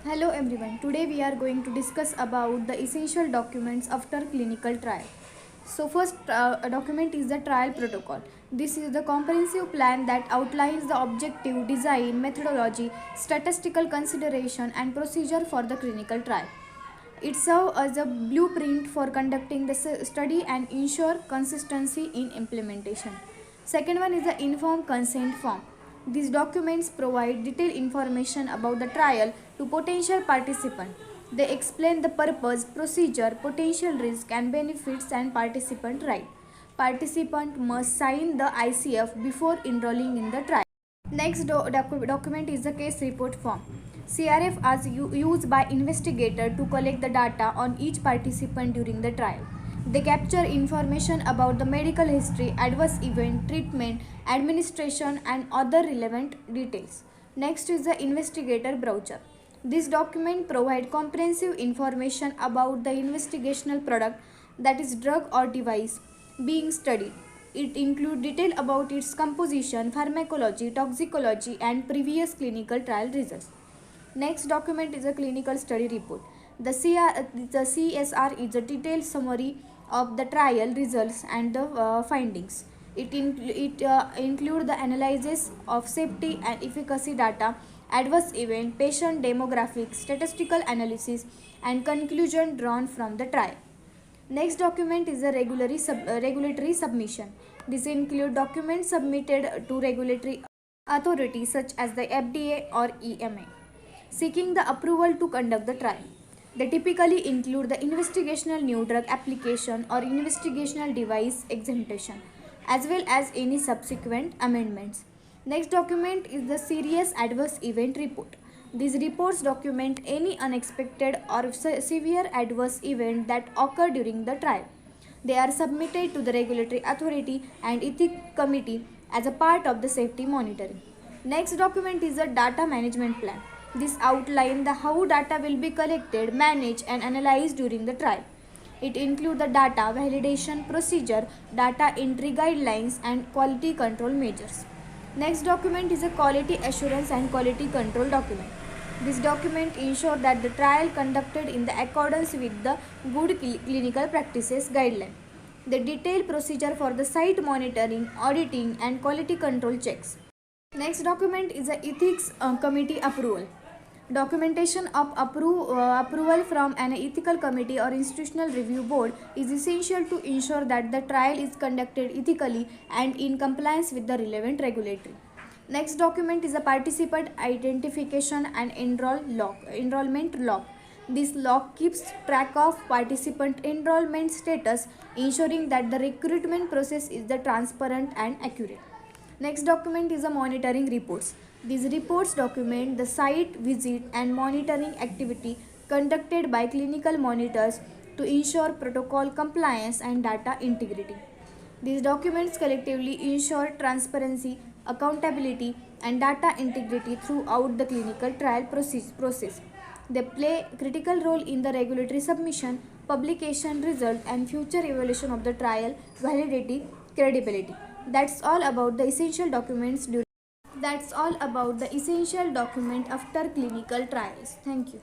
Hello everyone. Today we are going to discuss about the essential documents after clinical trial. So first document is the trial protocol. This is the comprehensive plan that outlines the objective, design, methodology, statistical consideration and procedure for the clinical trial. It serves as a blueprint for conducting the study and ensure consistency in implementation. Second one is the informed consent form. These documents provide detailed information about the trial to potential participants. They explain the purpose, procedure, potential risk and benefits and participant right. Participant must sign the ICF before enrolling in the trial. Next document is the case report form. CRF is used by investigator to collect the data on each participant during the trial. They capture information about the medical history, adverse event, treatment, administration and other relevant details. Next is the investigator brochure. This document provides comprehensive information about the investigational product, that is drug or device, being studied. It includes detail about its composition, pharmacology, toxicology and previous clinical trial results. Next document is a clinical study report. The CSR is a detailed summary of the trial results and the findings. It includes the analysis of safety and efficacy data, adverse event, patient demographics, statistical analysis and conclusion drawn from the trial. Next document is a regulatory submission. This includes documents submitted to regulatory authorities such as the FDA or EMA, seeking the approval to conduct the trial. They typically include the investigational new drug application or investigational device exemption, as well as any subsequent amendments. Next document is the serious adverse event report. These reports document any unexpected or severe adverse event that occur during the trial. They are submitted to the regulatory authority and ethics committee as a part of the safety monitoring. Next document is a data management plan. This outlines the how data will be collected, managed and analyzed during the trial. It includes the data validation procedure, data entry guidelines and quality control measures. Next document is a quality assurance and quality control document. This document ensures that the trial conducted in the accordance with the good clinical practices guideline. The detailed procedure for the site monitoring, auditing and quality control checks. Next document is the ethics committee approval. Documentation of approval from an ethical committee or institutional review board is essential to ensure that the trial is conducted ethically and in compliance with the relevant regulatory. Next document is a participant identification and enrollment log. This log keeps track of participant enrollment status, ensuring that the recruitment process is the transparent and accurate. Next document is a monitoring reports. These reports document the site visit and monitoring activity conducted by clinical monitors to ensure protocol compliance and data integrity. These documents collectively ensure transparency, accountability and data integrity throughout the clinical trial process. They play a critical role in the regulatory submission, publication result and future evaluation of the trial validity, credibility. That's all about the essential documents after clinical trials. Thank you.